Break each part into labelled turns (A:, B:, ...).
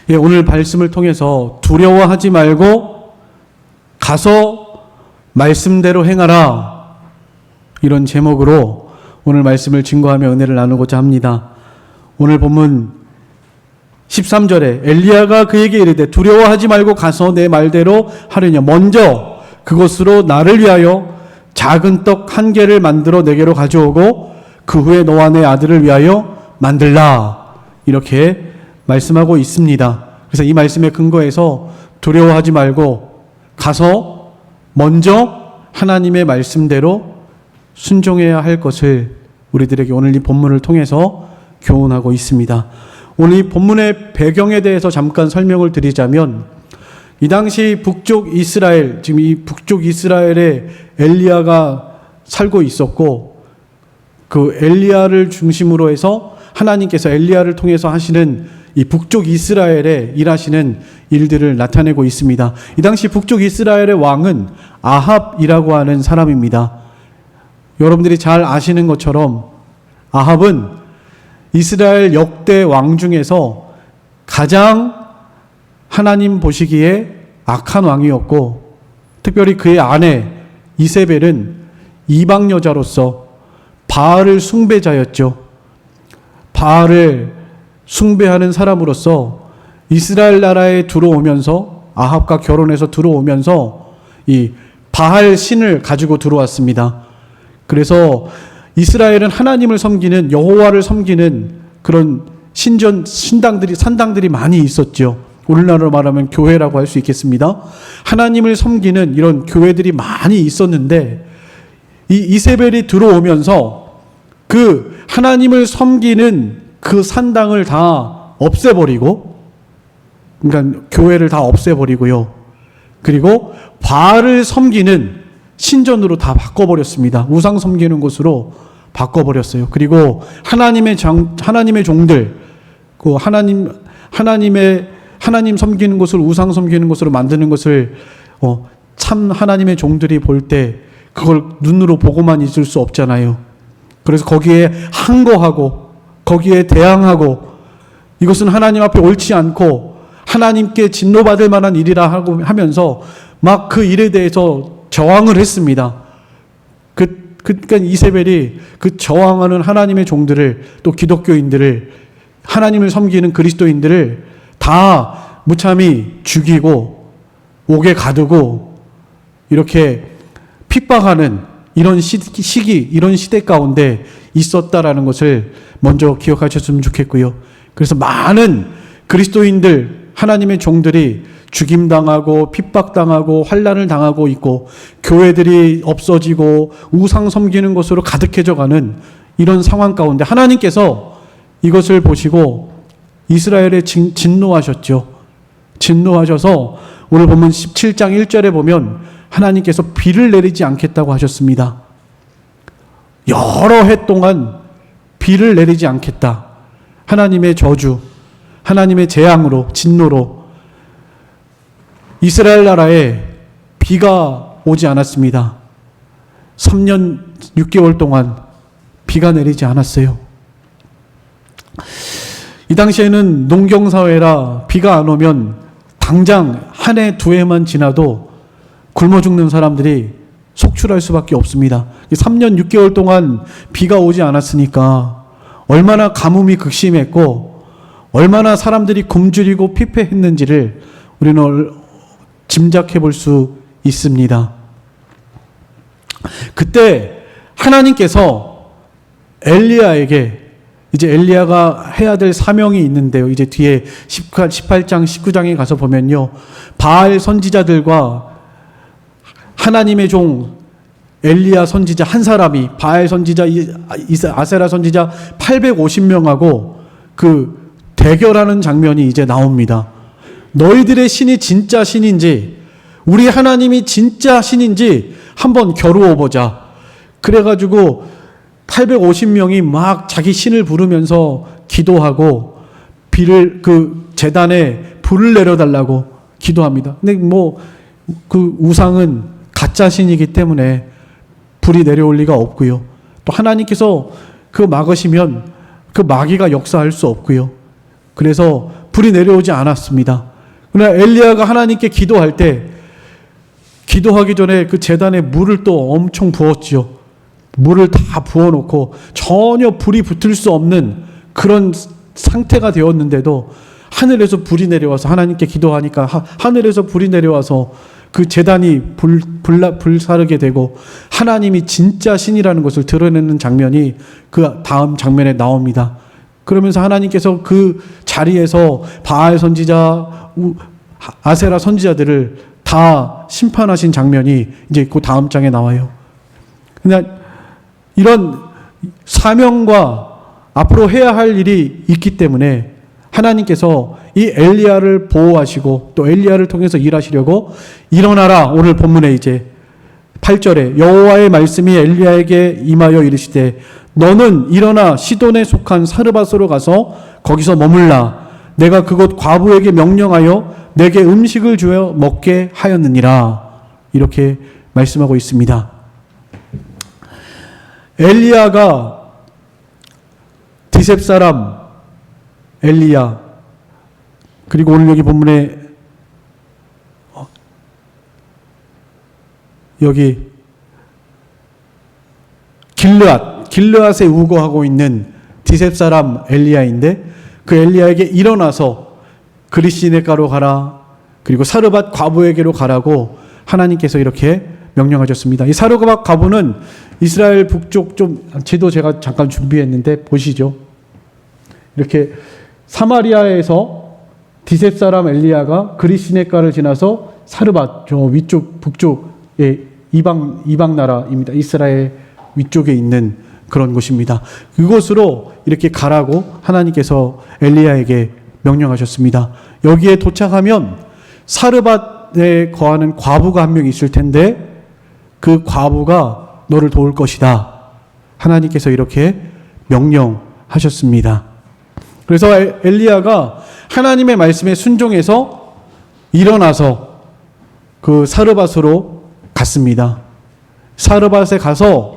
A: 예, 오늘 말씀을 통해서 두려워하지 말고 가서 말씀대로 행하라, 이런 제목으로 오늘 말씀을 증거하며 은혜를 나누고자 합니다. 오늘 본문 13절에 엘리야가 그에게 이르되 두려워하지 말고 가서 내 말대로 하려냐. 먼저 그것으로 나를 위하여 작은 떡 1개를 만들어 내게로 가져오고 그 후에 너와 내 아들을 위하여 만들라, 이렇게 말씀하고 있습니다. 그래서 이 말씀에 근거해서 두려워하지 말고 가서 먼저 하나님의 말씀대로 순종해야 할 것을 우리들에게 오늘 이 본문을 통해서 교훈하고 있습니다. 오늘 이 본문의 배경에 대해서 잠깐 설명을 드리자면, 이 당시 북쪽 이스라엘, 지금 이 북쪽 이스라엘에 엘리야가 살고 있었고, 그 엘리야를 중심으로 해서 하나님께서 엘리야를 통해서 하시는 이 북쪽 이스라엘에 일하시는 일들을 나타내고 있습니다. 이 당시 북쪽 이스라엘의 왕은 아합이라고 하는 사람입니다. 여러분들이 잘 아시는 것처럼 아합은 이스라엘 역대 왕 중에서 가장 하나님 보시기에 악한 왕이었고, 특별히 그의 아내 이세벨은 이방 여자로서 바알을 숭배자였죠. 바알을 숭배하는 사람으로서 이스라엘 나라에 들어오면서, 아합과 결혼해서 들어오면서 이 바알 신을 가지고 들어왔습니다. 그래서 이스라엘은 하나님을 섬기는, 여호와를 섬기는 그런 산당들이 많이 있었죠. 오늘날로 말하면 교회라고 할 수 있겠습니다. 하나님을 섬기는 이런 교회들이 많이 있었는데, 이 이세벨이 들어오면서 그 하나님을 섬기는 그 산당을 다 없애버리고, 그러니까 교회를 다 없애버리고요. 그리고 바알을 섬기는 신전으로 다 바꿔버렸습니다. 우상 섬기는 곳으로 바꿔버렸어요. 그리고 하나님 종들, 그 하나님 섬기는 곳을 우상 섬기는 곳으로 만드는 것을 참 하나님의 종들이 볼 때 그걸 눈으로 보고만 있을 수 없잖아요. 그래서 거기에 항거하고 거기에 대항하고, 이것은 하나님 앞에 옳지 않고 하나님께 진노받을 만한 일이라 하고 하면서 막 그 일에 대해서 저항을 했습니다. 그러니까 이세벨이 그 저항하는 하나님의 종들을, 또 기독교인들을, 하나님을 섬기는 그리스도인들을 다 무참히 죽이고 옥에 가두고 이렇게 핍박하는 이런 시기, 이런 시대 가운데 있었다라는 것을 먼저 기억하셨으면 좋겠고요. 그래서 많은 그리스도인들, 하나님의 종들이 죽임당하고 핍박당하고 환난을 당하고 있고, 교회들이 없어지고 우상 섬기는 것으로 가득해져 가는 이런 상황 가운데 하나님께서 이것을 보시고 이스라엘에 진노하셨죠. 진노하셔서 오늘 보면 17장 1절에 보면 하나님께서 비를 내리지 않겠다고 하셨습니다. 여러 해 동안 비를 내리지 않겠다. 하나님의 저주, 하나님의 재앙으로, 진노로 이스라엘 나라에 비가 오지 않았습니다. 3년 6개월 동안 비가 내리지 않았어요. 이 당시에는 농경사회라 비가 안 오면 당장 한 해, 두 해만 지나도 굶어 죽는 사람들이 속출할 수밖에 없습니다. 3년 6개월 동안 비가 오지 않았으니까 얼마나 가뭄이 극심했고 얼마나 사람들이 굶주리고 피폐했는지를 우리는 짐작해 볼 수 있습니다. 그때 하나님께서 엘리야에게, 이제 엘리야가 해야 될 사명이 있는데요. 이제 뒤에 18장, 19장에 가서 보면요, 바알 선지자들과 하나님의 종 엘리야 선지자 한 사람이, 바알 선지자, 아세라 선지자 850명하고 그 대결하는 장면이 이제 나옵니다. 너희들의 신이 진짜 신인지, 우리 하나님이 진짜 신인지 한번 겨루어 보자. 그래가지고 850명이 막 자기 신을 부르면서 기도하고 그 제단에 불을 내려달라고 기도합니다. 근데 그 우상은 가짜 신이기 때문에 불이 내려올 리가 없고요. 또 하나님께서 그 막으시면 그 마귀가 역사할 수 없고요. 그래서 불이 내려오지 않았습니다. 그러나 엘리야가 하나님께 기도할 때 기도하기 전에 그 제단에 물을 또 엄청 부었지요. 물을 다 부어놓고 전혀 불이 붙을 수 없는 그런 상태가 되었는데도 하늘에서 불이 내려와서 하나님께 기도하니까 하늘에서 불이 내려와서 그 제단이 불사르게 되고 하나님이 진짜 신이라는 것을 드러내는 장면이 그 다음 장면에 나옵니다. 그러면서 하나님께서 그 자리에서 바알 선지자, 아세라 선지자들을 다 심판하신 장면이 이제 그 다음 장에 나와요. 그냥 이런 사명과 앞으로 해야 할 일이 있기 때문에 하나님께서 이 엘리야를 보호하시고 또 엘리야를 통해서 일하시려고 일어나라. 오늘 본문에 이제 8절에 여호와의 말씀이 엘리야에게 임하여 이르시되 너는 일어나 시돈에 속한 사르밧으로 가서 거기서 머물라. 내가 그곳 과부에게 명령하여 내게 음식을 주어 먹게 하였느니라. 이렇게 말씀하고 있습니다. 엘리야가 디셉 사람 엘리야, 그리고 오늘 여기 본문에 여기 길르앗에 우거하고 있는 디셉 사람 엘리야인데 그 엘리야에게 일어나서 그리시네가로 가라, 그리고 사르밧 과부에게로 가라고 하나님께서 이렇게 명령하셨습니다. 이 사르밧 과부는 이스라엘 북쪽 좀 지도 제가 잠깐 준비했는데 보시죠. 이렇게 사마리아에서 디셉 사람 엘리야가 그리시네가를 지나서 사르밧 저 위쪽 북쪽의 이방 나라입니다. 이스라엘 위쪽에 있는 그런 곳입니다. 그곳으로 이렇게 가라고 하나님께서 엘리야에게 명령하셨습니다. 여기에 도착하면 사르밧에 거하는 과부가 한 명 있을 텐데 그 과부가 너를 도울 것이다. 하나님께서 이렇게 명령하셨습니다. 그래서 엘리야가 하나님의 말씀에 순종해서 일어나서 그 사르밧으로 갔습니다. 사르밧에 가서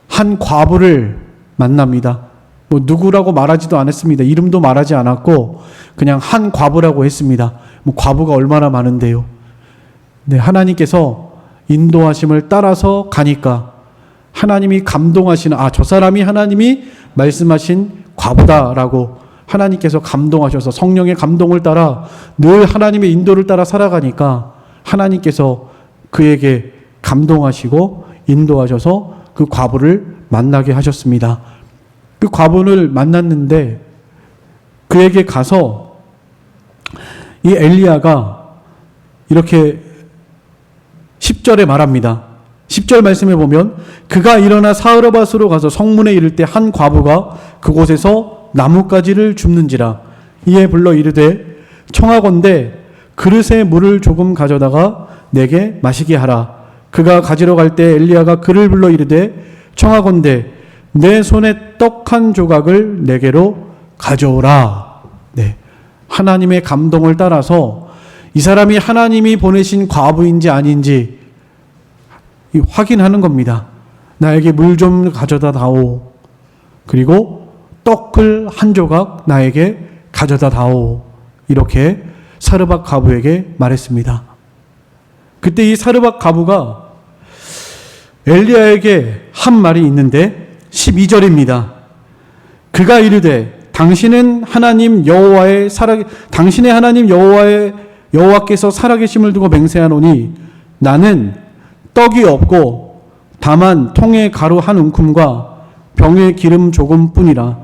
A: 한 과부를 만납니다. 뭐 누구라고 말하지도 않았습니다. 이름도 말하지 않았고 그냥 한 과부라고 했습니다. 뭐 과부가 얼마나 많은데요. 네, 하나님께서 인도하심을 따라서 가니까 하나님이 감동하시는 저 사람이 하나님이 말씀하신 과부다라고 하나님께서 감동하셔서 성령의 감동을 따라 늘 하나님의 인도를 따라 살아가니까 하나님께서 그에게 감동하시고 인도하셔서 그 과부를 만나게 하셨습니다. 그 과부를 만났는데 그에게 가서 이 엘리야가 이렇게 10절에 말합니다. 10절 말씀에 보면 그가 일어나 사르밧으로 가서 성문에 이를 때 한 과부가 그곳에서 나뭇가지를 줍는지라. 이에 불러 이르되 청하건대 그릇에 물을 조금 가져다가 내게 마시게 하라. 그가 가지러 갈 때 엘리야가 그를 불러 이르되 청하건대 내 손에 떡 한 조각을 내게로 가져오라. 네. 하나님의 감동을 따라서 이 사람이 하나님이 보내신 과부인지 아닌지 확인하는 겁니다. 나에게 물 좀 가져다 다오. 그리고 떡을 한 조각 나에게 가져다 다오. 이렇게 사르밧 과부에게 말했습니다. 그때 이 사르밧 과부가 엘리야에게 한 말이 있는데 12절입니다. 그가 이르되 당신의 하나님 여호와께서 살아계심을 두고 맹세하노니 나는 떡이 없고 다만 통에 가루 한 움큼과 병에 기름 조금뿐이라.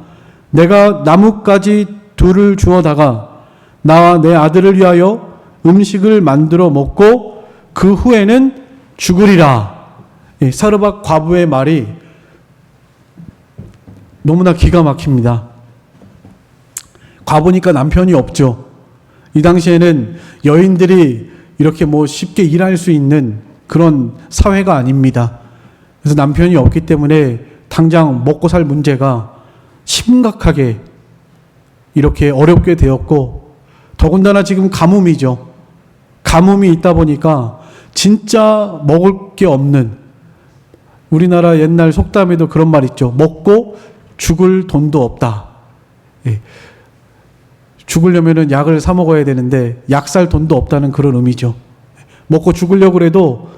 A: 내가 나뭇가지 둘을 주어다가 나와 내 아들을 위하여 음식을 만들어 먹고 그 후에는 죽으리라. 사르밧 과부의 말이 너무나 기가 막힙니다. 과부니까 남편이 없죠. 이 당시에는 여인들이 이렇게 뭐 쉽게 일할 수 있는 그런 사회가 아닙니다. 그래서 남편이 없기 때문에 당장 먹고 살 문제가 심각하게 이렇게 어렵게 되었고, 더군다나 지금 가뭄이죠. 가뭄이 있다 보니까 진짜 먹을 게 없는, 우리나라 옛날 속담에도 그런 말 있죠. 먹고 죽을 돈도 없다. 예. 죽으려면은 약을 사 먹어야 되는데 약 살 돈도 없다는 그런 의미죠. 먹고 죽으려고 그래도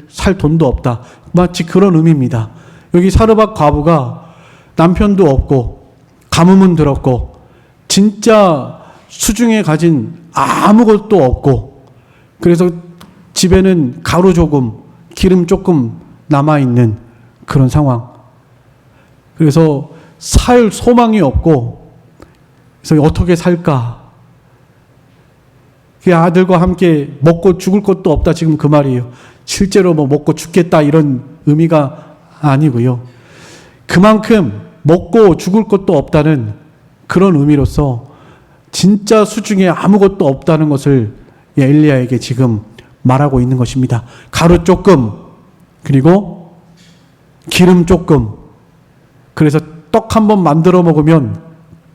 A: 살 돈도 없다. 마치 그런 의미입니다. 여기 사르밧 과부가 남편도 없고 가뭄은 들었고 진짜 수중에 가진 아무것도 없고 그래서 집에는 가루 조금, 기름 조금 남아있는 그런 상황. 그래서 살 소망이 없고 그래서 어떻게 살까? 그 아들과 함께 먹고 죽을 것도 없다 지금 그 말이에요. 실제로 뭐 먹고 죽겠다 이런 의미가 아니고요. 그만큼 먹고 죽을 것도 없다는 그런 의미로서 진짜 수중에 아무것도 없다는 것을 엘리야에게 지금 말하고 있는 것입니다. 가루 조금, 그리고 기름 조금. 그래서 떡 한 번 만들어 먹으면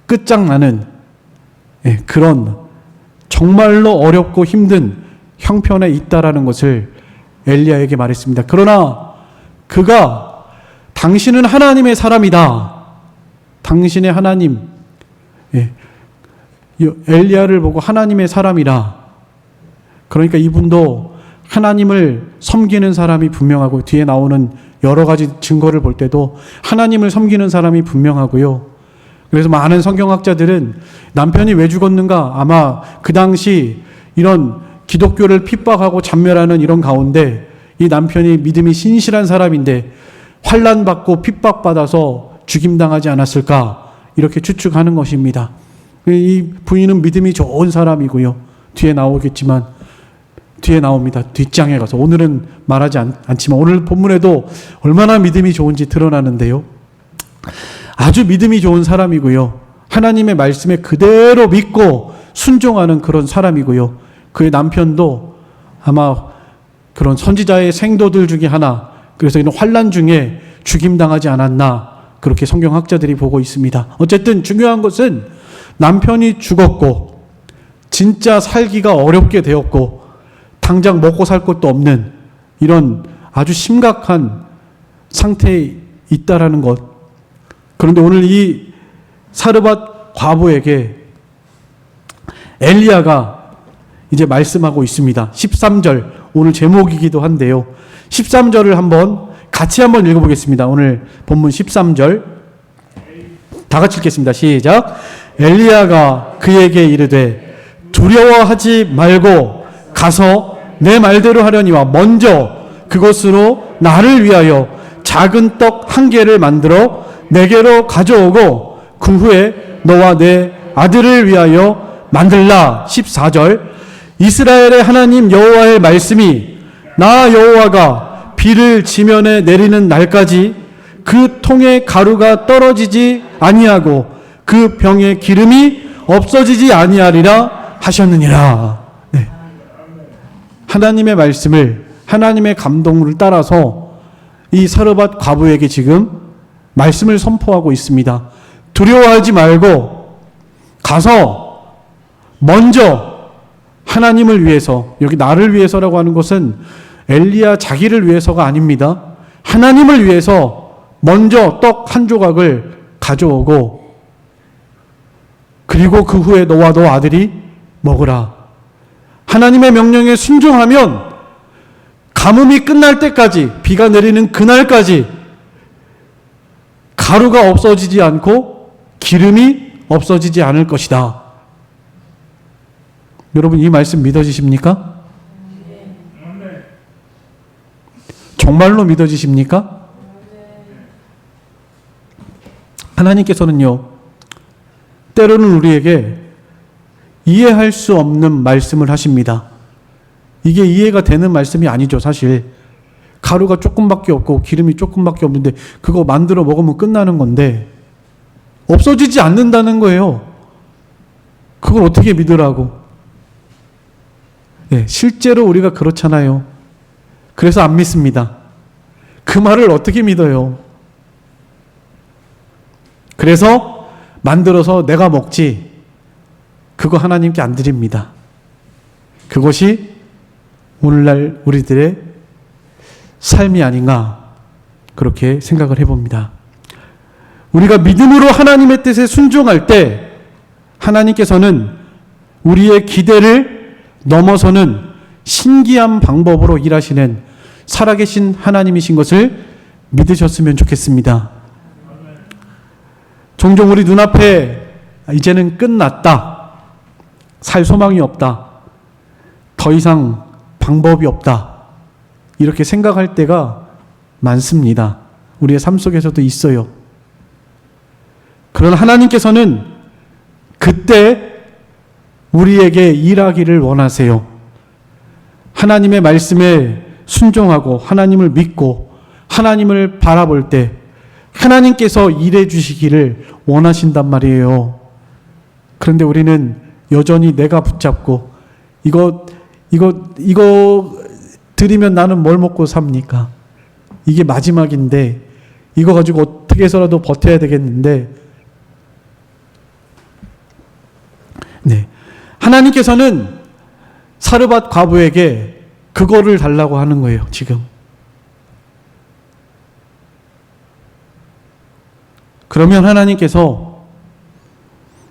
A: 끝장나는 그런 정말로 어렵고 힘든 형편에 있다라는 것을 엘리야에게 말했습니다. 그러나 그가 당신은 하나님의 사람이다. 당신의 하나님, 엘리야를 보고 하나님의 사람이라. 그러니까 이분도 하나님을 섬기는 사람이 분명하고 뒤에 나오는 여러 가지 증거를 볼 때도 하나님을 섬기는 사람이 분명하고요. 그래서 많은 성경학자들은 남편이 왜 죽었는가? 아마 그 당시 이런 기독교를 핍박하고 잔멸하는 이런 가운데 이 남편이 믿음이 신실한 사람인데 환난받고 핍박받아서 죽임당하지 않았을까? 이렇게 추측하는 것입니다. 이 부인은 믿음이 좋은 사람이고요. 뒤에 나오겠지만 뒤에 나옵니다. 뒷장에 가서. 오늘은 말하지 않지만 오늘 본문에도 얼마나 믿음이 좋은지 드러나는데요. 아주 믿음이 좋은 사람이고요. 하나님의 말씀에 그대로 믿고 순종하는 그런 사람이고요. 그의 남편도 아마 그런 선지자의 생도들 중에 하나, 그래서 이런 환난 중에 죽임당하지 않았나 그렇게 성경학자들이 보고 있습니다. 어쨌든 중요한 것은 남편이 죽었고 진짜 살기가 어렵게 되었고 당장 먹고 살 것도 없는 이런 아주 심각한 상태에 있다라는 것. 그런데 오늘 이 사르밧 과부에게 엘리야가 이제 말씀하고 있습니다. 13절, 오늘 제목이기도 한데요. 13절을 같이 한번 읽어보겠습니다. 오늘 본문 13절 다 같이 읽겠습니다. 시작. 엘리야가 그에게 이르되 두려워하지 말고 가서 내 말대로 하려니와 먼저 그것으로 나를 위하여 작은 떡 1개를 만들어 내게로 가져오고 그 후에 너와 내 아들을 위하여 만들라. 14절. 이스라엘의 하나님 여호와의 말씀이 나 여호와가 비를 지면에 내리는 날까지 그 통에 가루가 떨어지지 아니하고 그 병에 기름이 없어지지 아니하리라 하셨느니라. 네. 하나님의 말씀을, 하나님의 감동을 따라서 이 사르밧 과부에게 지금 말씀을 선포하고 있습니다. 두려워하지 말고 가서 먼저 하나님을 위해서, 여기 나를 위해서라고 하는 것은 엘리야 자기를 위해서가 아닙니다. 하나님을 위해서 먼저 떡 1조각을 가져오고 그리고 그 후에 너와 너 아들이 먹으라. 하나님의 명령에 순종하면 가뭄이 끝날 때까지, 비가 내리는 그날까지 가루가 없어지지 않고 기름이 없어지지 않을 것이다. 여러분 이 말씀 믿어지십니까? 정말로 믿어지십니까? 하나님께서는요, 때로는 우리에게 이해할 수 없는 말씀을 하십니다. 이게 이해가 되는 말씀이 아니죠, 사실. 가루가 조금밖에 없고 기름이 조금밖에 없는데 그거 만들어 먹으면 끝나는 건데 없어지지 않는다는 거예요. 그걸 어떻게 믿으라고? 네, 실제로 우리가 그렇잖아요. 그래서 안 믿습니다. 그 말을 어떻게 믿어요? 그래서 만들어서 내가 먹지, 그거 하나님께 안 드립니다. 그것이 오늘날 우리들의 삶이 아닌가 그렇게 생각을 해봅니다. 우리가 믿음으로 하나님의 뜻에 순종할 때 하나님께서는 우리의 기대를 넘어서는 신기한 방법으로 일하시는 살아계신 하나님이신 것을 믿으셨으면 좋겠습니다. 종종 우리 눈앞에 이제는 끝났다, 살 소망이 없다, 더 이상 방법이 없다, 이렇게 생각할 때가 많습니다. 우리의 삶 속에서도 있어요. 그러나 하나님께서는 그때 우리에게 일하기를 원하세요. 하나님의 말씀에 순종하고 하나님을 믿고 하나님을 바라볼 때 하나님께서 일해 주시기를 원하신단 말이에요. 그런데 우리는 여전히 내가 붙잡고 이거 드리면 나는 뭘 먹고 삽니까? 이게 마지막인데 이거 가지고 어떻게 해서라도 버텨야 되겠는데, 네, 하나님께서는 사르밧 과부에게 그거를 달라고 하는 거예요. 지금 그러면 하나님께서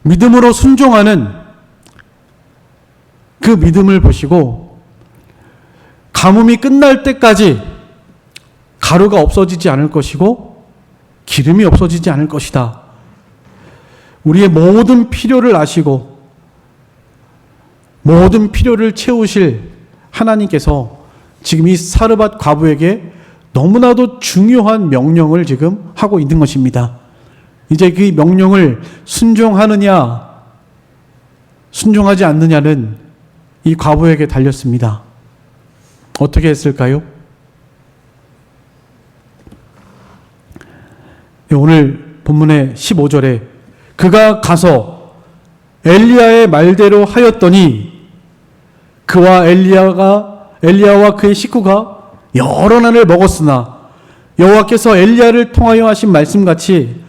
A: 믿음으로 순종하는 그 믿음을 보시고 가뭄이 끝날 때까지 가루가 없어지지 않을 것이고 기름이 없어지지 않을 것이다. 우리의 모든 필요를 아시고 모든 필요를 채우실 하나님께서 지금 이 사르밧 과부에게 너무나도 중요한 명령을 지금 하고 있는 것입니다. 이제 그 명령을 순종하느냐 순종하지 않느냐는 이 과부에게 달렸습니다. 어떻게 했을까요? 오늘 본문의 15절에 그가 가서 엘리야의 말대로 하였더니 그와 엘리야와 그의 식구가 여러 날을 먹었으나 여호와께서 엘리야를 통하여 하신 말씀같이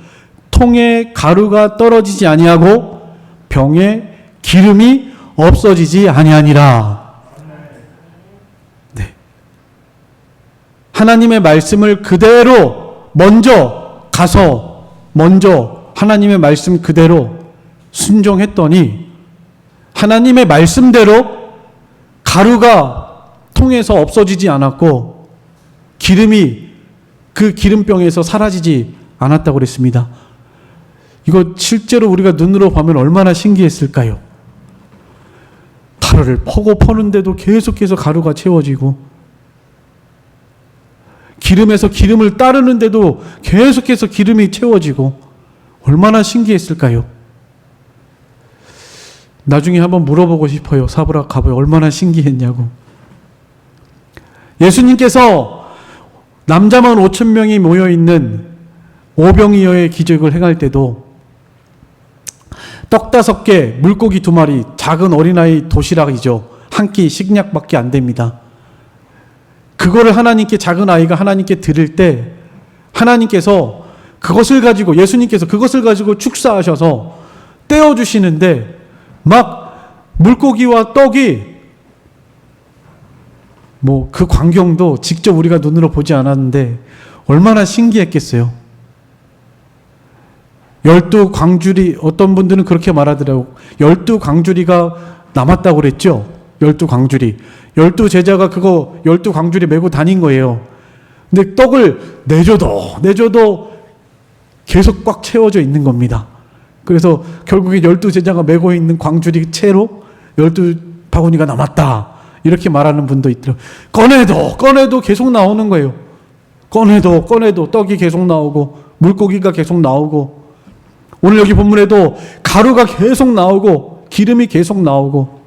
A: 통에 가루가 떨어지지 아니하고 병에 기름이 없어지지 아니하니라. 네. 하나님의 말씀을 그대로 먼저 하나님의 말씀 그대로 순종했더니 하나님의 말씀대로 가루가 통에서 없어지지 않았고 기름이 그 기름병에서 사라지지 않았다고 그랬습니다. 이거 실제로 우리가 눈으로 보면 얼마나 신기했을까요? 가루를 퍼는데도 계속해서 가루가 채워지고 기름에서 기름을 따르는데도 계속해서 기름이 채워지고 얼마나 신기했을까요? 나중에 한번 물어보고 싶어요. 사브락 과부에 얼마나 신기했냐고. 예수님께서 남자만 5,000명이 모여있는 오병이어의 기적을 행할 때도 떡 5개, 물고기 2마리, 작은 어린아이 도시락이죠. 한 끼 식량밖에 안 됩니다. 그거를 하나님께, 작은 아이가 하나님께 드릴 때 하나님께서 예수님께서 그것을 가지고 축사하셔서 떼어주시는데 막 물고기와 떡이 그 광경도 직접 우리가 눈으로 보지 않았는데 얼마나 신기했겠어요. 12광주리, 어떤 분들은 그렇게 말하더라고요. 12광주리가 남았다고 그랬죠. 12광주리. 12제자가 그거 12광주리 메고 다닌 거예요. 근데 떡을 내줘도 계속 꽉 채워져 있는 겁니다. 그래서 결국에 12제자가 메고 있는 광주리 채로 12바구니가 남았다. 이렇게 말하는 분도 있더라고요. 꺼내도 계속 나오는 거예요. 꺼내도 떡이 계속 나오고 물고기가 계속 나오고 오늘 여기 본문에도 가루가 계속 나오고 기름이 계속 나오고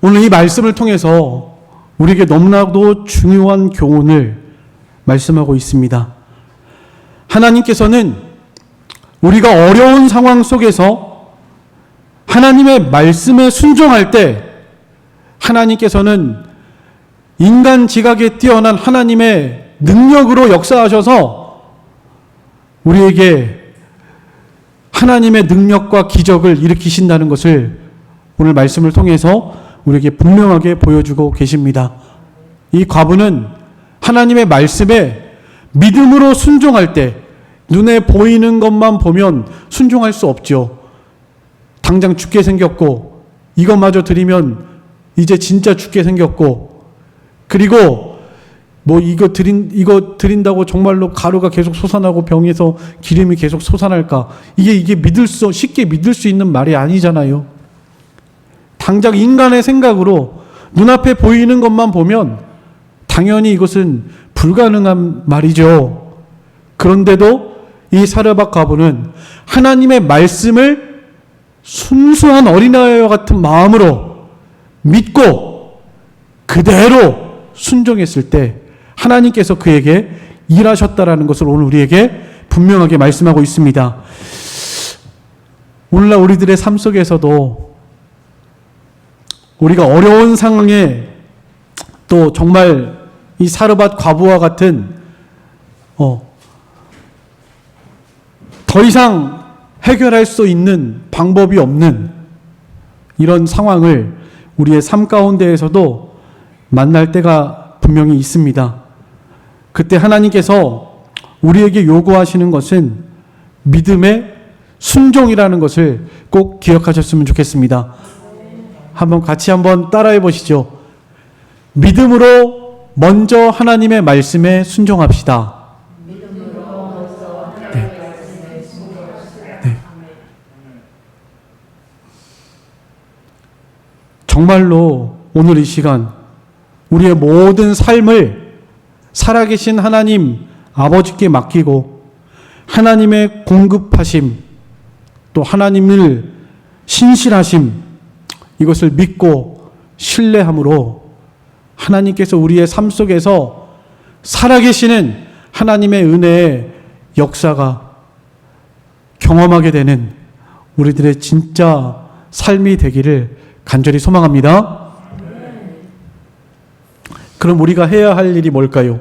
A: 오늘 이 말씀을 통해서 우리에게 너무나도 중요한 교훈을 말씀하고 있습니다. 하나님께서는 우리가 어려운 상황 속에서 하나님의 말씀에 순종할 때 하나님께서는 인간 지각에 뛰어난 하나님의 능력으로 역사하셔서 우리에게 하나님의 능력과 기적을 일으키신다는 것을 오늘 말씀을 통해서 우리에게 분명하게 보여주고 계십니다. 이 과부는 하나님의 말씀에 믿음으로 순종할 때 눈에 보이는 것만 보면 순종할 수 없죠. 당장 죽게 생겼고 이것마저 드리면 이제 진짜 죽게 생겼고, 그리고 뭐 이거 드린다고 정말로 가루가 계속 솟아나고 병에서 기름이 계속 솟아날까? 이게 쉽게 믿을 수 있는 말이 아니잖아요. 당장 인간의 생각으로 눈앞에 보이는 것만 보면 당연히 이것은 불가능한 말이죠. 그런데도 이 사르밧 과부는 하나님의 말씀을 순수한 어린아이와 같은 마음으로 믿고 그대로 순종했을 때 하나님께서 그에게 일하셨다라는 것을 오늘 우리에게 분명하게 말씀하고 있습니다. 오늘날 우리들의 삶 속에서도 우리가 어려운 상황에 또 정말 이 사르밧 과부와 같은 더 이상 해결할 수 있는 방법이 없는 이런 상황을 우리의 삶 가운데에서도 만날 때가 분명히 있습니다. 그때 하나님께서 우리에게 요구하시는 것은 믿음의 순종이라는 것을 꼭 기억하셨으면 좋겠습니다. 같이 한번 따라해 보시죠. 믿음으로 먼저 하나님의 말씀에 순종합시다. 네. 정말로 오늘 이 시간 우리의 모든 삶을 살아계신 하나님 아버지께 맡기고 하나님의 공급하심, 또 하나님을 신실하심, 이것을 믿고 신뢰함으로 하나님께서 우리의 삶 속에서 살아계시는 하나님의 은혜의 역사가 경험하게 되는 우리들의 진짜 삶이 되기를 간절히 소망합니다. 그럼 우리가 해야 할 일이 뭘까요?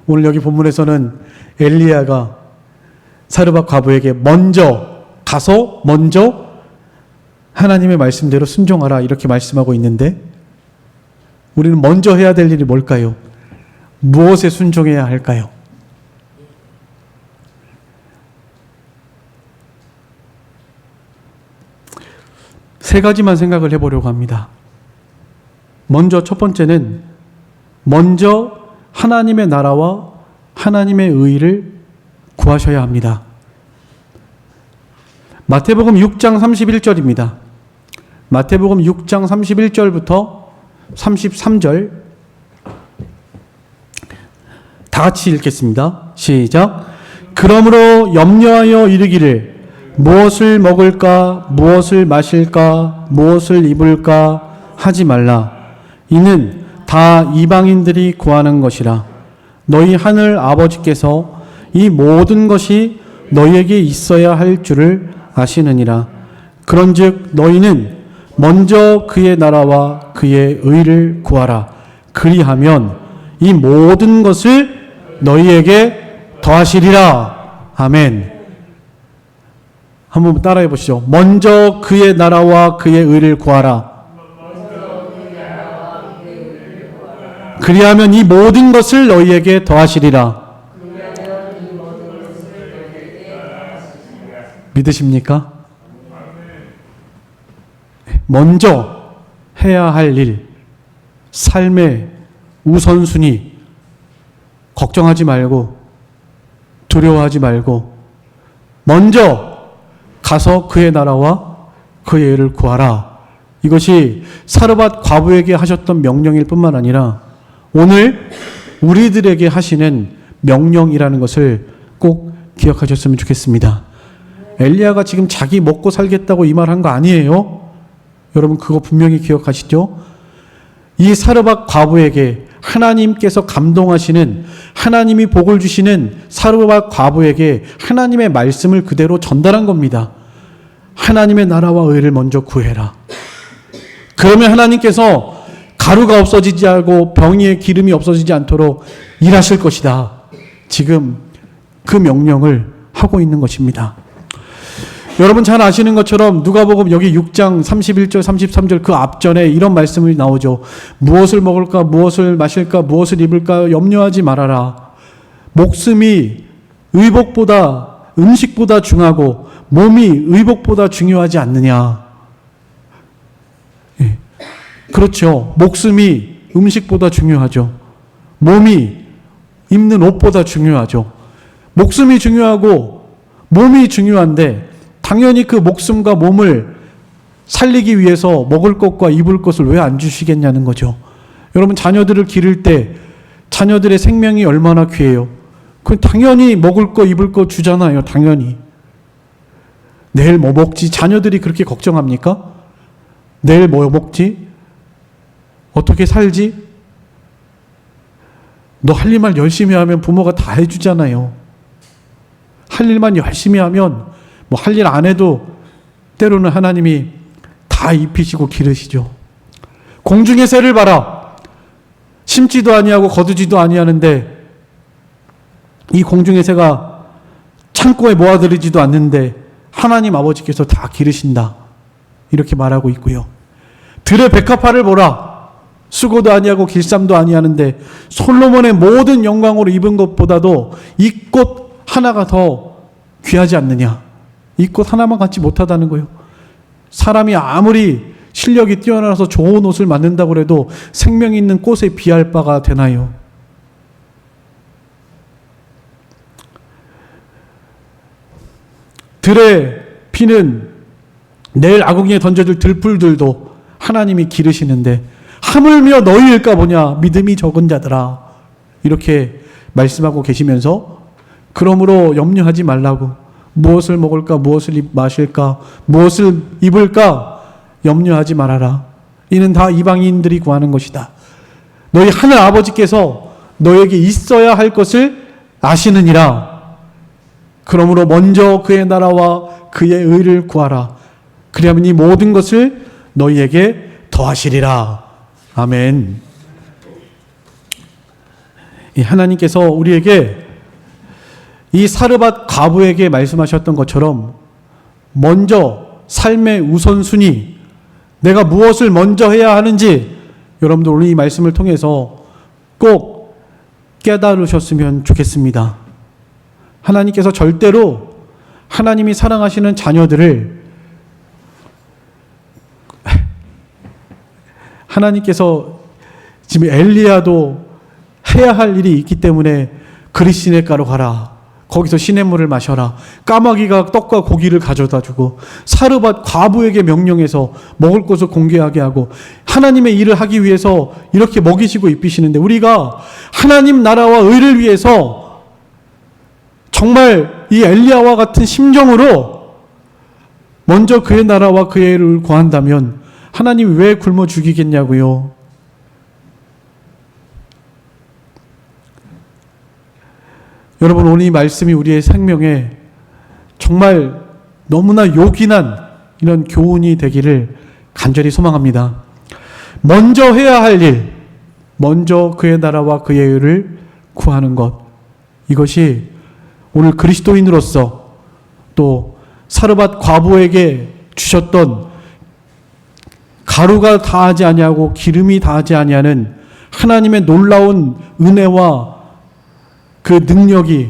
A: 오늘 여기 본문에서는 엘리야가 사르밧 과부에게 먼저 하나님의 말씀대로 순종하라 이렇게 말씀하고 있는데, 우리는 먼저 해야 될 일이 뭘까요? 무엇에 순종해야 할까요? 세 가지만 생각을 해보려고 합니다. 먼저 첫 번째는 먼저 하나님의 나라와 하나님의 의를 구하셔야 합니다. 마태복음 6장 31절입니다. 마태복음 6장 31절부터 33절 다 같이 읽겠습니다. 시작. 그러므로 염려하여 이르기를 무엇을 먹을까, 무엇을 마실까, 무엇을 입을까 하지 말라. 이는 다 이방인들이 구하는 것이라. 너희 하늘 아버지께서 이 모든 것이 너희에게 있어야 할 줄을 아시느니라. 그런즉 너희는 먼저 그의 나라와 그의 의를 구하라. 그리하면 이 모든 것을 너희에게 더하시리라. 아멘. 한번 따라해 보시죠. 먼저 그의 나라와 그의 의를 구하라. 그리하면 이 모든 것을 너희에게 더하시리라. 믿으십니까? 먼저 해야 할 일, 삶의 우선순위, 걱정하지 말고 두려워하지 말고 먼저 가서 그의 나라와 그의 의를 구하라. 이것이 사르밧 과부에게 하셨던 명령일 뿐만 아니라 오늘 우리들에게 하시는 명령이라는 것을 꼭 기억하셨으면 좋겠습니다. 엘리야가 지금 자기 먹고 살겠다고 이 말 한 거 아니에요. 여러분 그거 분명히 기억하시죠? 이 사르밧 과부에게 하나님께서 감동하시는, 하나님이 복을 주시는 사르밧 과부에게 하나님의 말씀을 그대로 전달한 겁니다. 하나님의 나라와 의를 먼저 구해라. 그러면 하나님께서 가루가 없어지지 않고 병에 기름이 없어지지 않도록 일하실 것이다. 지금 그 명령을 하고 있는 것입니다. 여러분 잘 아시는 것처럼 누가복음 여기 6장 31절 33절 그 앞전에 이런 말씀이 나오죠. 무엇을 먹을까 무엇을 마실까 무엇을 입을까 염려하지 말아라. 목숨이 의복보다 음식보다 중하고 몸이 의복보다 중요하지 않느냐. 예. 그렇죠. 목숨이 음식보다 중요하죠. 몸이 입는 옷보다 중요하죠. 목숨이 중요하고 몸이 중요한데 당연히 그 목숨과 몸을 살리기 위해서 먹을 것과 입을 것을 왜 안 주시겠냐는 거죠. 여러분 자녀들을 기를 때 자녀들의 생명이 얼마나 귀해요. 그 당연히 먹을 거 입을 거 주잖아요. 당연히. 내일 뭐 먹지? 자녀들이 그렇게 걱정합니까? 내일 뭐 먹지? 어떻게 살지? 너 할 일만 열심히 하면 부모가 다 해주잖아요. 할 일만 열심히 하면 뭐 할 일 안 해도 때로는 하나님이 다 입히시고 기르시죠. 공중의 새를 봐라. 심지도 아니하고 거두지도 아니하는데 이 공중의 새가 창고에 모아들이지도 않는데 하나님 아버지께서 다 기르신다. 이렇게 말하고 있고요. 들의 백합화를 보라. 수고도 아니하고 길쌈도 아니하는데 솔로몬의 모든 영광으로 입은 것보다도 이 꽃 하나가 더 귀하지 않느냐. 이 꽃 하나만 갖지 못하다는 거예요. 사람이 아무리 실력이 뛰어나서 좋은 옷을 만든다고 해도 생명 있는 꽃에 비할 바가 되나요? 들에 피는 내일 아궁이에 던져줄 들풀들도 하나님이 기르시는데 하물며 너희일까 보냐 믿음이 적은 자들아 이렇게 말씀하고 계시면서 그러므로 염려하지 말라고 무엇을 먹을까 무엇을 마실까 무엇을 입을까 염려하지 말아라. 이는 다 이방인들이 구하는 것이다. 너희 하늘 아버지께서 너에게 있어야 할 것을 아시느니라. 그러므로 먼저 그의 나라와 그의 의를 구하라. 그리하면 이 모든 것을 너희에게 더하시리라. 아멘. 하나님께서 우리에게 이 사르밧 과부에게 말씀하셨던 것처럼 먼저 삶의 우선순위, 내가 무엇을 먼저 해야 하는지 여러분들 오늘 이 말씀을 통해서 꼭 깨달으셨으면 좋겠습니다. 하나님께서 절대로 하나님이 사랑하시는 자녀들을 하나님께서 지금 엘리야도 해야 할 일이 있기 때문에 그리시네가로 가라. 거기서 시냇물을 마셔라. 까마귀가 떡과 고기를 가져다 주고 사르밧 과부에게 명령해서 먹을 것을 공개하게 하고 하나님의 일을 하기 위해서 이렇게 먹이시고 입히시는데 우리가 하나님 나라와 의를 위해서 정말 이 엘리야와 같은 심정으로 먼저 그의 나라와 그의 의를 구한다면 하나님이 왜 굶어 죽이겠냐고요. 여러분 오늘 이 말씀이 우리의 생명에 정말 너무나 요긴한 이런 교훈이 되기를 간절히 소망합니다. 먼저 해야 할 일, 먼저 그의 나라와 그의 의를 구하는 것, 이것이 오늘 그리스도인으로서 또 사르밧 과부에게 주셨던 가루가 다하지 아니하고 기름이 다하지 아니하는 하나님의 놀라운 은혜와 그 능력이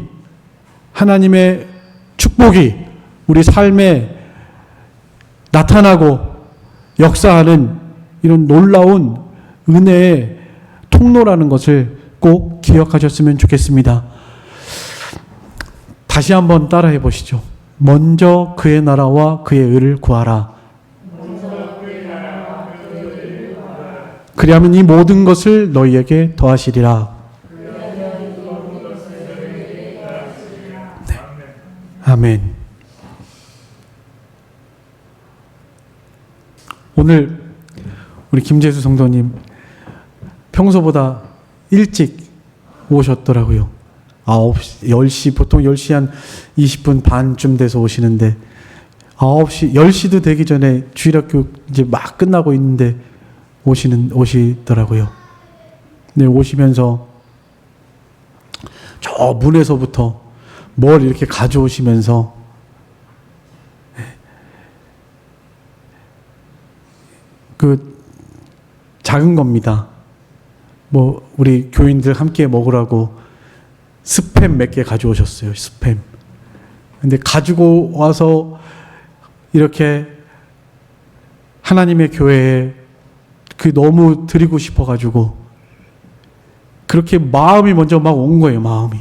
A: 하나님의 축복이 우리 삶에 나타나고 역사하는 이런 놀라운 은혜의 통로라는 것을 꼭 기억하셨으면 좋겠습니다. 다시 한번 따라해 보시죠. 먼저 그의 나라와 그의 의를 구하라. 그리하면 이 모든 것을 너희에게 더하시리라. 네. 아멘. 오늘 우리 김재수 성도님 평소보다 일찍 오셨더라고요. 9시, 10시, 보통 10시 한 20분 반쯤 돼서 오시는데 9시, 10시도 되기 전에 주일학교 이제 막 끝나고 있는데 오시더라고요. 네, 오시면서 저 문에서부터 뭘 이렇게 가져오시면서 작은 겁니다. 뭐 우리 교인들 함께 먹으라고 스팸 몇 개 가져오셨어요. 스팸. 근데 가지고 와서 이렇게 하나님의 교회에 너무 드리고 싶어가지고 그렇게 마음이 먼저 막 온 거예요. 마음이.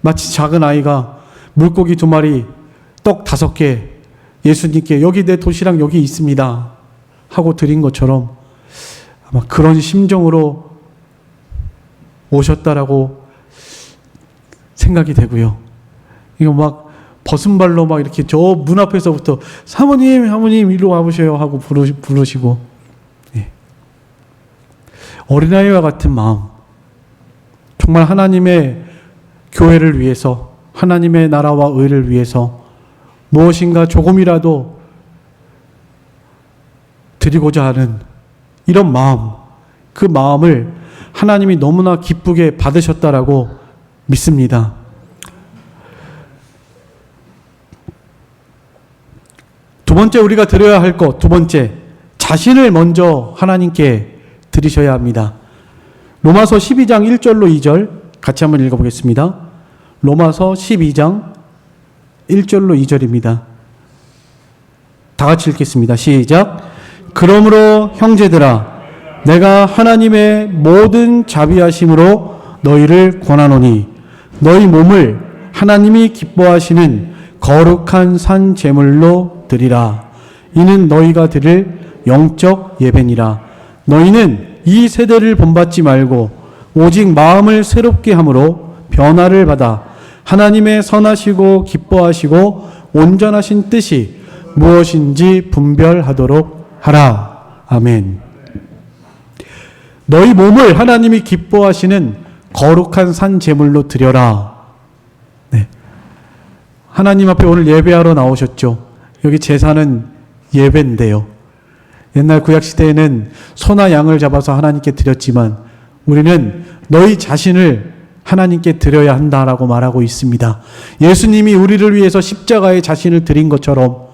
A: 마치 작은 아이가 물고기 2마리, 떡 5개 예수님께 여기 내 도시락 여기 있습니다 하고 드린 것처럼 아마 그런 심정으로 오셨다라고 생각이 되고요. 이거 막 벗은발로 막 이렇게 저 문 앞에서부터 사모님 이리로 와보세요 하고 부르시고, 예. 어린아이와 같은 마음, 정말 하나님의 교회를 위해서, 하나님의 나라와 의를 위해서 무엇인가 조금이라도 드리고자 하는 이런 마음, 그 마음을 하나님이 너무나 기쁘게 받으셨다라고 믿습니다. 두 번째 우리가 드려야 할 것, 두 번째, 자신을 먼저 하나님께 드리셔야 합니다. 로마서 12장 1절로 2절 같이 한번 읽어보겠습니다. 로마서 12장 1절로 2절입니다. 다 같이 읽겠습니다. 시작. 그러므로 형제들아, 내가 하나님의 모든 자비하심으로 너희를 권하노니 너희 몸을 하나님이 기뻐하시는 거룩한 산 제물로 드리라. 이는 너희가 드릴 영적 예배니라. 너희는 이 세대를 본받지 말고 오직 마음을 새롭게 함으로 변화를 받아 하나님의 선하시고 기뻐하시고 온전하신 뜻이 무엇인지 분별하도록 하라. 아멘. 너희 몸을 하나님이 기뻐하시는 거룩한 산 제물로 드려라. 네. 하나님 앞에 오늘 예배하러 나오셨죠. 여기 제사는 예배인데요. 옛날 구약시대에는 소나 양을 잡아서 하나님께 드렸지만 우리는 너희 자신을 하나님께 드려야 한다라고 말하고 있습니다. 예수님이 우리를 위해서 십자가에 자신을 드린 것처럼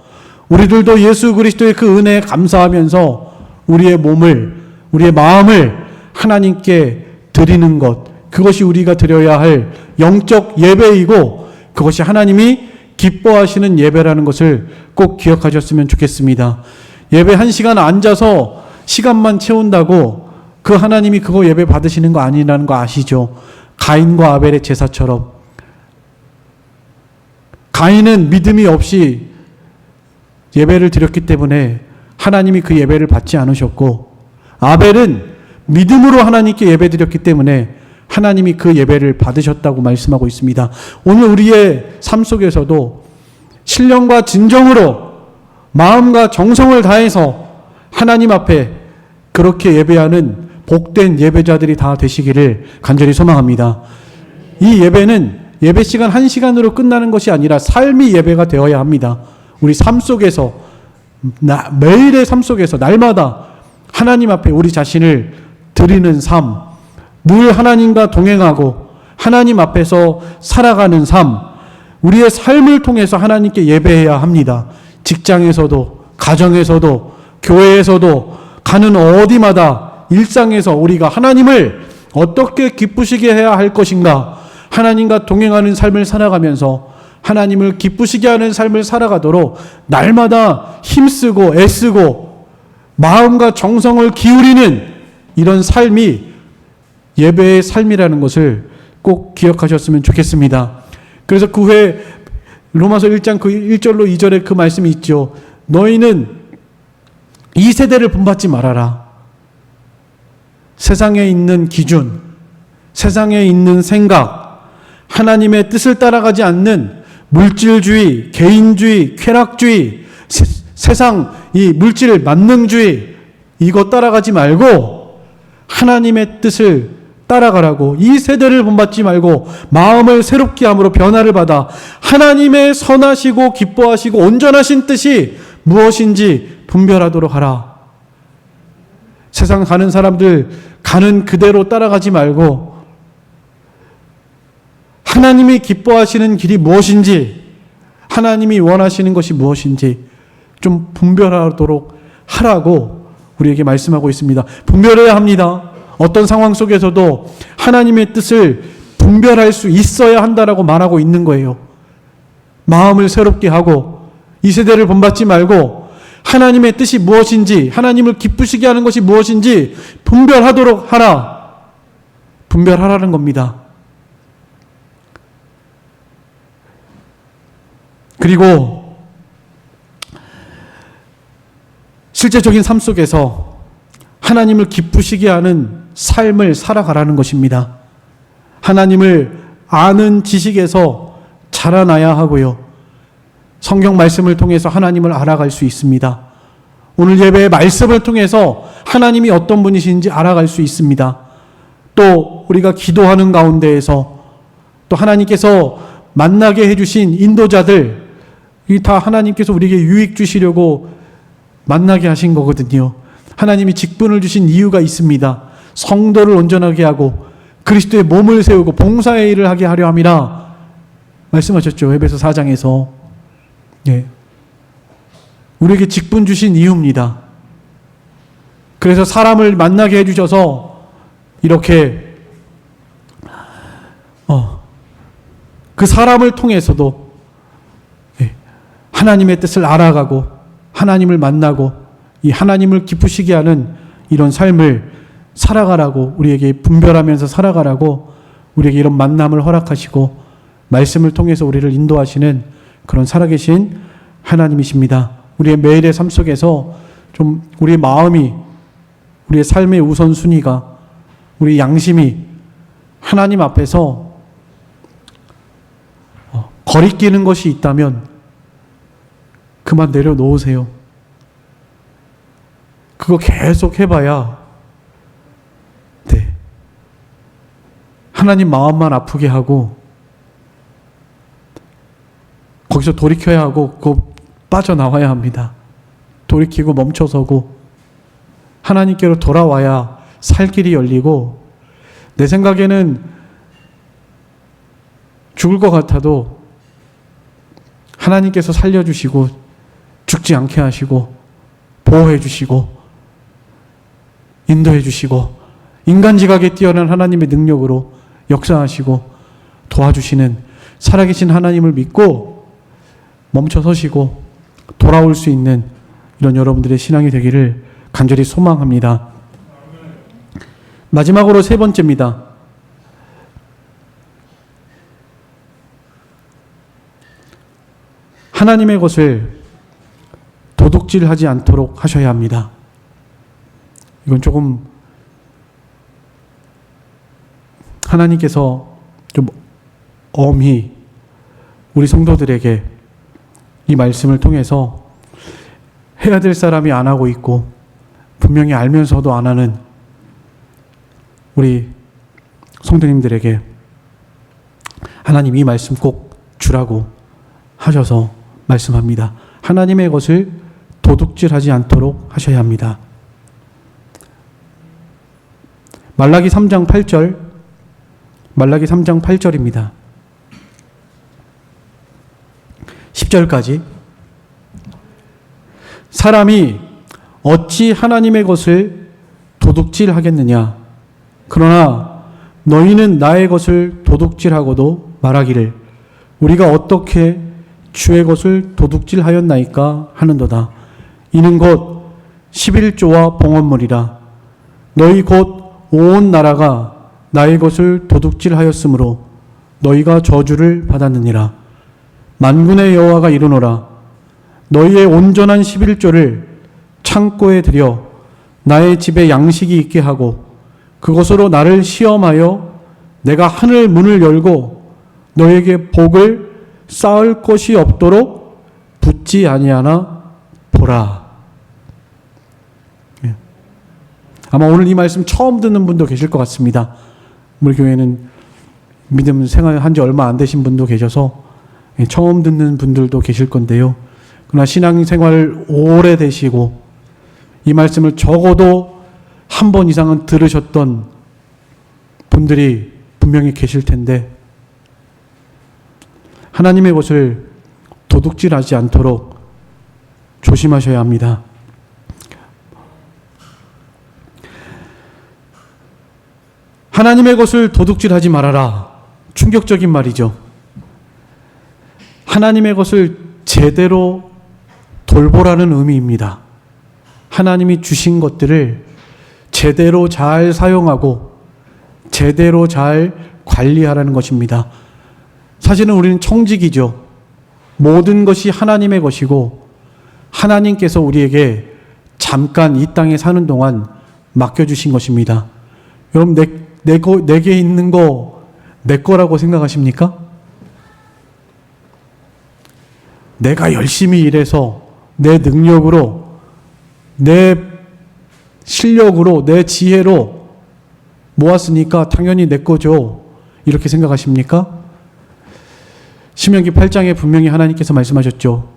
A: 우리들도 예수 그리스도의 그 은혜에 감사하면서 우리의 몸을, 우리의 마음을 하나님께 드리는 것, 그것이 우리가 드려야 할 영적 예배이고 그것이 하나님이 기뻐하시는 예배라는 것을 꼭 기억하셨으면 좋겠습니다. 예배 1시간 앉아서 시간만 채운다고 그 하나님이 그거 예배 받으시는 거 아니라는 거 아시죠? 가인과 아벨의 제사처럼 가인은 믿음이 없이 예배를 드렸기 때문에 하나님이 그 예배를 받지 않으셨고 아벨은 믿음으로 하나님께 예배 드렸기 때문에 하나님이 그 예배를 받으셨다고 말씀하고 있습니다. 오늘 우리의 삶 속에서도 신령과 진정으로 마음과 정성을 다해서 하나님 앞에 그렇게 예배하는 복된 예배자들이 다 되시기를 간절히 소망합니다. 이 예배는 예배 시간 1시간으로 끝나는 것이 아니라 삶이 예배가 되어야 합니다. 우리 삶 속에서, 매일의 삶 속에서 날마다 하나님 앞에 우리 자신을 드리는 삶, 늘 하나님과 동행하고 하나님 앞에서 살아가는 삶, 우리의 삶을 통해서 하나님께 예배해야 합니다. 직장에서도, 가정에서도, 교회에서도, 가는 어디마다 일상에서 우리가 하나님을 어떻게 기쁘시게 해야 할 것인가, 하나님과 동행하는 삶을 살아가면서 하나님을 기쁘시게 하는 삶을 살아가도록 날마다 힘쓰고 애쓰고 마음과 정성을 기울이는 이런 삶이 예배의 삶이라는 것을 꼭 기억하셨으면 좋겠습니다. 그래서 그 후에 로마서 1장 그 1절로 2절에 그 말씀이 있죠. 너희는 이 세대를 본받지 말아라. 세상에 있는 기준, 세상에 있는 생각, 하나님의 뜻을 따라가지 않는 물질주의, 개인주의, 쾌락주의, 세상 이 물질 만능주의 이거 따라가지 말고 하나님의 뜻을 따라가라고. 이 세대를 본받지 말고 마음을 새롭게 함으로 변화를 받아 하나님의 선하시고 기뻐하시고 온전하신 뜻이 무엇인지 분별하도록 하라. 세상 가는 사람들 가는 그대로 따라가지 말고 하나님이 기뻐하시는 길이 무엇인지, 하나님이 원하시는 것이 무엇인지 좀 분별하도록 하라고 우리에게 말씀하고 있습니다. 분별해야 합니다. 어떤 상황 속에서도 하나님의 뜻을 분별할 수 있어야 한다라고 말하고 있는 거예요. 마음을 새롭게 하고 이 세대를 본받지 말고 하나님의 뜻이 무엇인지, 하나님을 기쁘시게 하는 것이 무엇인지 분별하도록 하라. 분별하라는 겁니다. 그리고 실제적인 삶 속에서 하나님을 기쁘시게 하는 삶을 살아가라는 것입니다. 하나님을 아는 지식에서 자라나야 하고요. 성경 말씀을 통해서 하나님을 알아갈 수 있습니다. 오늘 예배의 말씀을 통해서 하나님이 어떤 분이신지 알아갈 수 있습니다. 또 우리가 기도하는 가운데에서 또 하나님께서 만나게 해주신 인도자들, 이 다 하나님께서 우리에게 유익 주시려고 만나게 하신 거거든요. 하나님이 직분을 주신 이유가 있습니다. 성도를 온전하게 하고 그리스도의 몸을 세우고 봉사의 일을 하게 하려 함이라 말씀하셨죠. 에베소 4장에서. 예. 우리에게 직분 주신 이유입니다. 그래서 사람을 만나게 해주셔서 이렇게 그 사람을 통해서도 하나님의 뜻을 알아가고 하나님을 만나고 이 하나님을 기쁘시게 하는 이런 삶을 살아가라고, 우리에게 분별하면서 살아가라고 우리에게 이런 만남을 허락하시고 말씀을 통해서 우리를 인도하시는 그런 살아계신 하나님이십니다. 우리의 매일의 삶 속에서 좀 우리의 마음이, 우리의 삶의 우선순위가, 우리 양심이 하나님 앞에서 거리끼는 것이 있다면 그만 내려놓으세요. 그거 계속 해봐야 하나님 마음만 아프게 하고 거기서 돌이켜야 하고 그거 빠져나와야 합니다. 돌이키고 멈춰서고 하나님께로 돌아와야 살 길이 열리고, 내 생각에는 죽을 것 같아도 하나님께서 살려주시고 죽지 않게 하시고 보호해 주시고 인도해 주시고 인간 지각에 뛰어난 하나님의 능력으로 역사하시고 도와주시는 살아계신 하나님을 믿고 멈춰서시고 돌아올 수 있는 이런 여러분들의 신앙이 되기를 간절히 소망합니다. 마지막으로 세 번째입니다. 하나님의 것을 도둑질하지 않도록 하셔야 합니다. 이건 조금 하나님께서 좀 엄히 우리 성도들에게 이 말씀을 통해서 해야 될 사람이 안 하고 있고 분명히 알면서도 안 하는 우리 성도님들에게 하나님 이 말씀 꼭 주라고 하셔서 말씀합니다. 하나님의 것을 도둑질하지 않도록 하셔야 합니다. 말라기 3장 8절, 말라기 3장 8절입니다. 10절까지. 사람이 어찌 하나님의 것을 도둑질하겠느냐? 그러나 너희는 나의 것을 도둑질하고도 말하기를 우리가 어떻게 주의 것을 도둑질하였나이까 하는도다. 이는 곧 11조와 봉헌물이라. 너희 곧 온 나라가 나의 것을 도둑질하였으므로 너희가 저주를 받았느니라. 만군의 여호와가 이르노라. 너희의 온전한 11조를 창고에 들여 나의 집에 양식이 있게 하고 그것으로 나를 시험하여 내가 하늘 문을 열고 너희에게 복을 쌓을 것이 없도록 붙지 아니하나 보라. 아마 오늘 이 말씀 처음 듣는 분도 계실 것 같습니다. 우리 교회는 믿음 생활한 지 얼마 안 되신 분도 계셔서 처음 듣는 분들도 계실 건데요. 그러나 신앙생활을 오래 되시고 이 말씀을 적어도 한 번 이상은 들으셨던 분들이 분명히 계실 텐데, 하나님의 것을 도둑질하지 않도록 조심하셔야 합니다. 하나님의 것을 도둑질하지 말아라. 충격적인 말이죠. 하나님의 것을 제대로 돌보라는 의미입니다. 하나님이 주신 것들을 제대로 잘 사용하고 제대로 잘 관리하라는 것입니다. 사실은 우리는 청직이죠. 모든 것이 하나님의 것이고 하나님께서 우리에게 잠깐 이 땅에 사는 동안 맡겨주신 것입니다. 여러분 내게 있는 거 내 거라고 생각하십니까? 내가 열심히 일해서 내 능력으로 내 실력으로 내 지혜로 모았으니까 당연히 내 거죠. 이렇게 생각하십니까? 신명기 8장에 분명히 하나님께서 말씀하셨죠.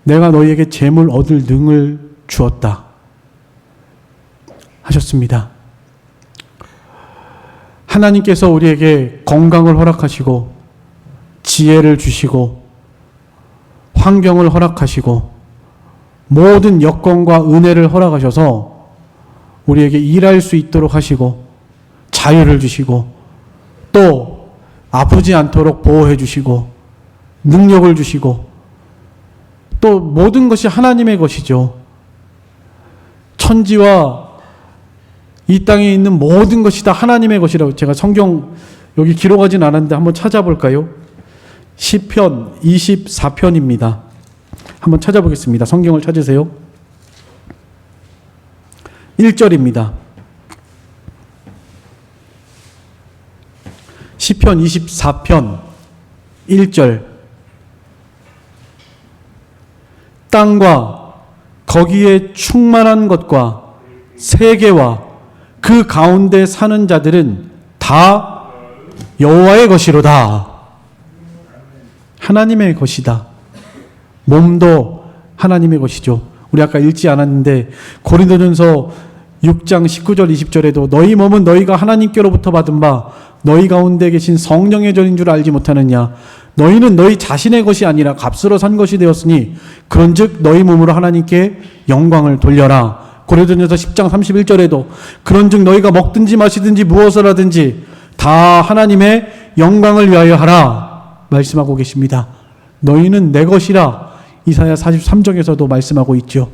A: 내가 너희에게 재물 얻을 능을 주었다 하셨습니다. 하나님께서 우리에게 건강을 허락하시고 지혜를 주시고 환경을 허락하시고 모든 여건과 은혜를 허락하셔서 우리에게 일할 수 있도록 하시고 자유를 주시고 또 아프지 않도록 보호해 주시고 능력을 주시고 또 모든 것이 하나님의 것이죠. 천지와 이 땅에 있는 모든 것이 다 하나님의 것이라고 제가 성경 여기 기록하진 않았는데 한번 찾아볼까요? 시편 24편입니다. 한번 찾아보겠습니다. 성경을 찾으세요. 1절입니다. 시편 24편 1절 땅과 거기에 충만한 것과 세계와 그 가운데 사는 자들은 다 여호와의 것이로다. 하나님의 것이다. 몸도 하나님의 것이죠. 우리 아까 읽지 않았는데 고린도전서 6장 19절 20절에도 너희 몸은 너희가 하나님께로부터 받은 바 너희 가운데 계신 성령의 전인 줄 알지 못하느냐. 너희는 너희 자신의 것이 아니라 값으로 산 것이 되었으니 그런즉 너희 몸으로 하나님께 영광을 돌려라. 고린도전서 10장 31절에도 그런즉 너희가 먹든지 마시든지 무엇을 하든지 다 하나님의 영광을 위하여 하라 말씀하고 계십니다. 너희는 내 것이라 이사야 43장에서도 말씀하고 있죠.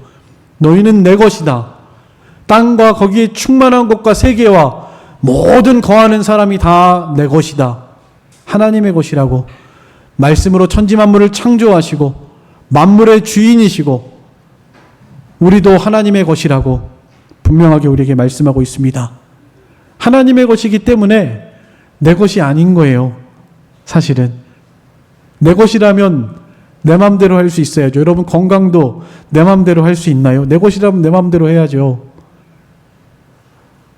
A: 너희는 내 것이다. 땅과 거기에 충만한 것과 세계와 모든 거하는 사람이 다 내 것이다. 하나님의 것이라고 말씀으로 천지 만물을 창조하시고 만물의 주인이시고 우리도 하나님의 것이라고 분명하게 우리에게 말씀하고 있습니다. 하나님의 것이기 때문에 내 것이 아닌 거예요. 사실은 내 것이라면 내 마음대로 할 수 있어야죠. 여러분 건강도 내 마음대로 할 수 있나요? 내 것이라면 내 마음대로 해야죠.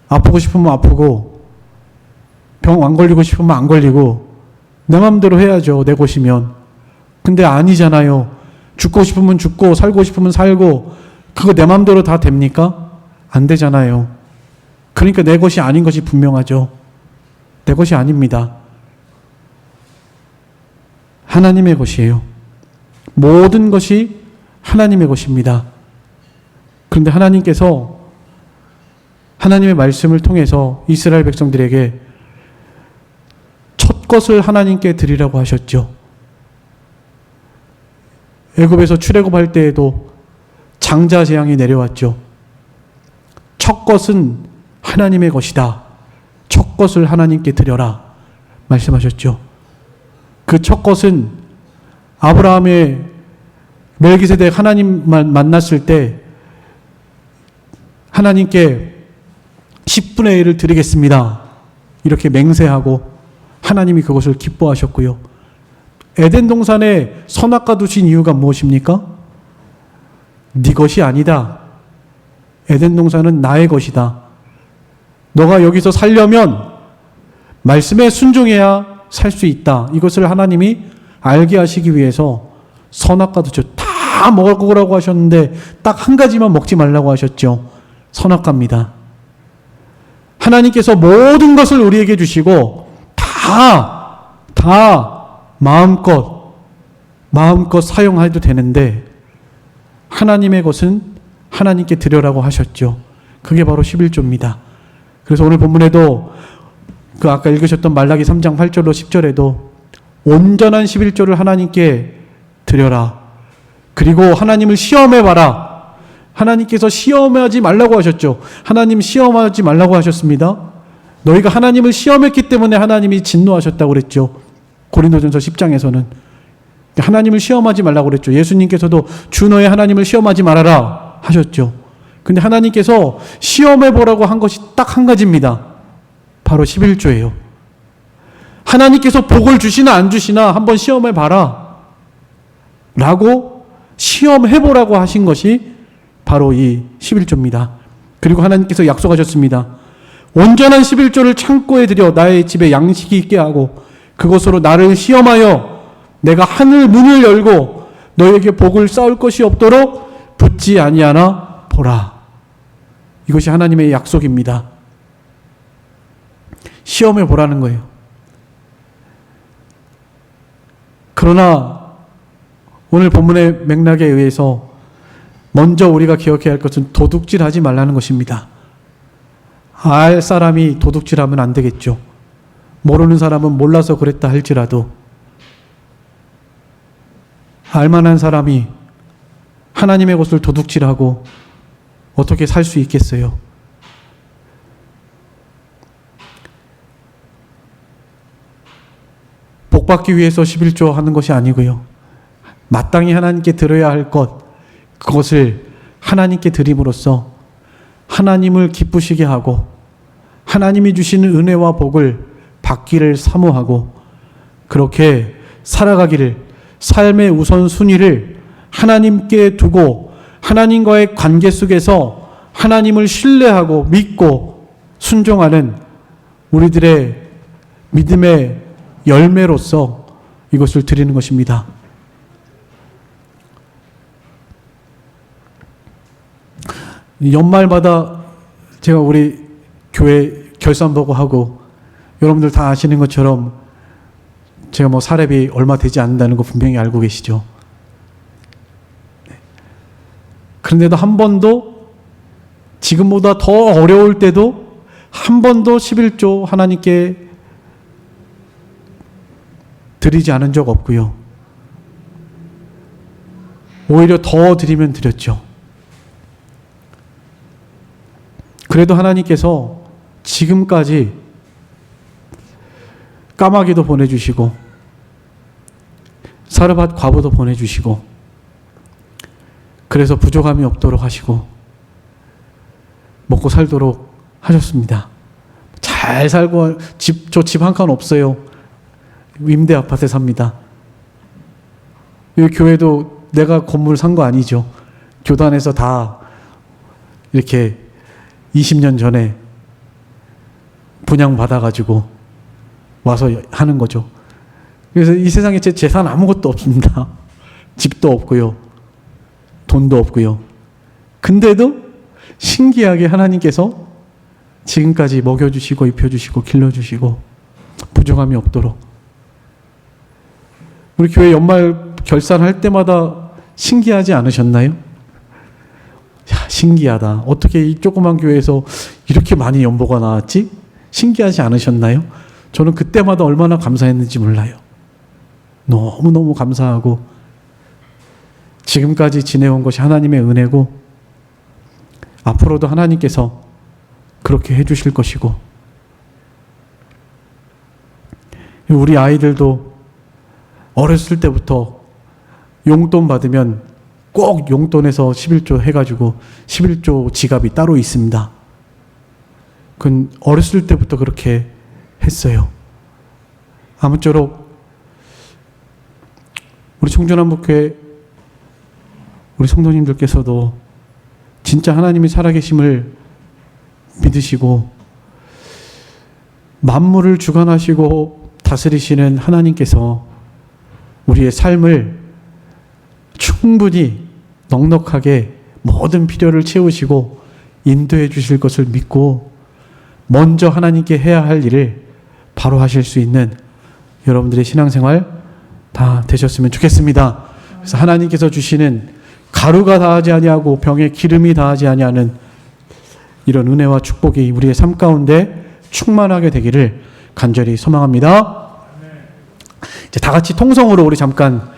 A: 아프고 싶으면 아프고 병 안 걸리고 싶으면 안 걸리고 내 마음대로 해야죠. 내 것이면. 근데 아니잖아요. 죽고 싶으면 죽고 살고 싶으면 살고 그거 내 마음대로 다 됩니까? 안 되잖아요. 그러니까 내 것이 아닌 것이 분명하죠. 내 것이 아닙니다. 하나님의 것이에요. 모든 것이 하나님의 것입니다. 그런데 하나님께서 하나님의 말씀을 통해서 이스라엘 백성들에게 첫 것을 하나님께 드리라고 하셨죠. 애굽에서 출애굽할 때에도 장자 재앙이 내려왔죠. 첫 것은 하나님의 것이다. 첫 것을 하나님께 드려라 말씀하셨죠. 그 첫 것은 아브라함의 멜기세덱 하나님만 만났을 때 하나님께 10분의 1을 드리겠습니다. 이렇게 맹세하고 하나님이 그것을 기뻐하셨고요. 에덴 동산에 선악과 두신 이유가 무엇입니까? 네 것이 아니다. 에덴 동산은 나의 것이다. 너가 여기서 살려면 말씀에 순종해야 살 수 있다. 이것을 하나님이 알게 하시기 위해서 선악과 두죠. 다 먹으라고 하셨는데 딱 한 가지만 먹지 말라고 하셨죠. 선악과입니다. 하나님께서 모든 것을 우리에게 주시고 다 마음껏 사용해도 되는데 하나님의 것은 하나님께 드려라고 하셨죠. 그게 바로 11조입니다. 그래서 오늘 본문에도 그 아까 읽으셨던 말라기 3장 8절로 10절에도 온전한 11조를 하나님께 드려라. 그리고 하나님을 시험해봐라. 하나님께서 시험하지 말라고 하셨죠. 하나님 시험하지 말라고 하셨습니다. 너희가 하나님을 시험했기 때문에 하나님이 진노하셨다고 그랬죠. 고린도전서 10장에서는. 하나님을 시험하지 말라고 그랬죠. 예수님께서도 주 너의 하나님을 시험하지 말아라 하셨죠. 근데 하나님께서 시험해보라고 한 것이 딱 한 가지입니다. 바로 11조예요. 하나님께서 복을 주시나 안 주시나 한번 시험해봐라 라고 시험해보라고 하신 것이 바로 이 11조입니다. 그리고 하나님께서 약속하셨습니다. 온전한 11조를 창고에 들여 나의 집에 양식이 있게 하고 그것으로 나를 시험하여 내가 하늘 문을 열고 너에게 복을 쌓을 것이 없도록 붙지 아니하나 보라. 이것이 하나님의 약속입니다. 시험해 보라는 거예요. 그러나 오늘 본문의 맥락에 의해서 먼저 우리가 기억해야 할 것은 도둑질하지 말라는 것입니다. 알 사람이 도둑질하면 안 되겠죠. 모르는 사람은 몰라서 그랬다 할지라도 알만한 사람이 하나님의 것을 도둑질하고 어떻게 살 수 있겠어요? 복받기 위해서 11조 하는 것이 아니고요. 마땅히 하나님께 드려야 할 것, 그것을 하나님께 드림으로써 하나님을 기쁘시게 하고 하나님이 주시는 은혜와 복을 받기를 사모하고 그렇게 살아가기를, 삶의 우선순위를 하나님께 두고 하나님과의 관계 속에서 하나님을 신뢰하고 믿고 순종하는 우리들의 믿음의 열매로서 이것을 드리는 것입니다. 연말마다 제가 우리 교회 결산보고하고 여러분들 다 아시는 것처럼 제가 뭐 사례비 얼마 되지 않는다는 거 분명히 알고 계시죠. 그런데도 한 번도 지금보다 더 어려울 때도 한 번도 11조 하나님께 드리지 않은 적 없고요. 오히려 더 드리면 드렸죠. 그래도 하나님께서 지금까지 까마귀도 보내주시고 사르밧 과부도 보내주시고 그래서 부족함이 없도록 하시고 먹고 살도록 하셨습니다. 잘 살고 저 집 한 칸 없어요. 임대 아파트에 삽니다. 이 교회도 내가 건물 산 거 아니죠. 교단에서 다 이렇게 20년 전에 분양받아가지고 와서 하는 거죠. 그래서 이 세상에 제 재산 아무것도 없습니다. 집도 없고요. 돈도 없고요. 근데도 신기하게 하나님께서 지금까지 먹여주시고 입혀주시고 길러주시고 부족함이 없도록 우리 교회 연말 결산할 때마다 신기하지 않으셨나요? 야, 신기하다. 어떻게 이 조그만 교회에서 이렇게 많이 연보가 나왔지? 신기하지 않으셨나요? 저는 그때마다 얼마나 감사했는지 몰라요. 너무너무 감사하고 지금까지 지내온 것이 하나님의 은혜고 앞으로도 하나님께서 그렇게 해주실 것이고 우리 아이들도 어렸을 때부터 용돈 받으면 꼭 용돈에서 11조 해가지고 11조 지갑이 따로 있습니다. 그건 어렸을 때부터 그렇게 했어요. 아무쪼록 우리 청주남북교회 우리 성도님들께서도 진짜 하나님이 살아계심을 믿으시고 만물을 주관하시고 다스리시는 하나님께서 우리의 삶을 충분히 넉넉하게 모든 필요를 채우시고 인도해 주실 것을 믿고 먼저 하나님께 해야 할 일을 바로 하실 수 있는 여러분들의 신앙생활 다 되셨으면 좋겠습니다. 그래서 하나님께서 주시는 가루가 다하지 아니하고 병에 기름이 다하지 아니하는 이런 은혜와 축복이 우리의 삶 가운데 충만하게 되기를 간절히 소망합니다. 이제 다 같이 통성으로 우리 잠깐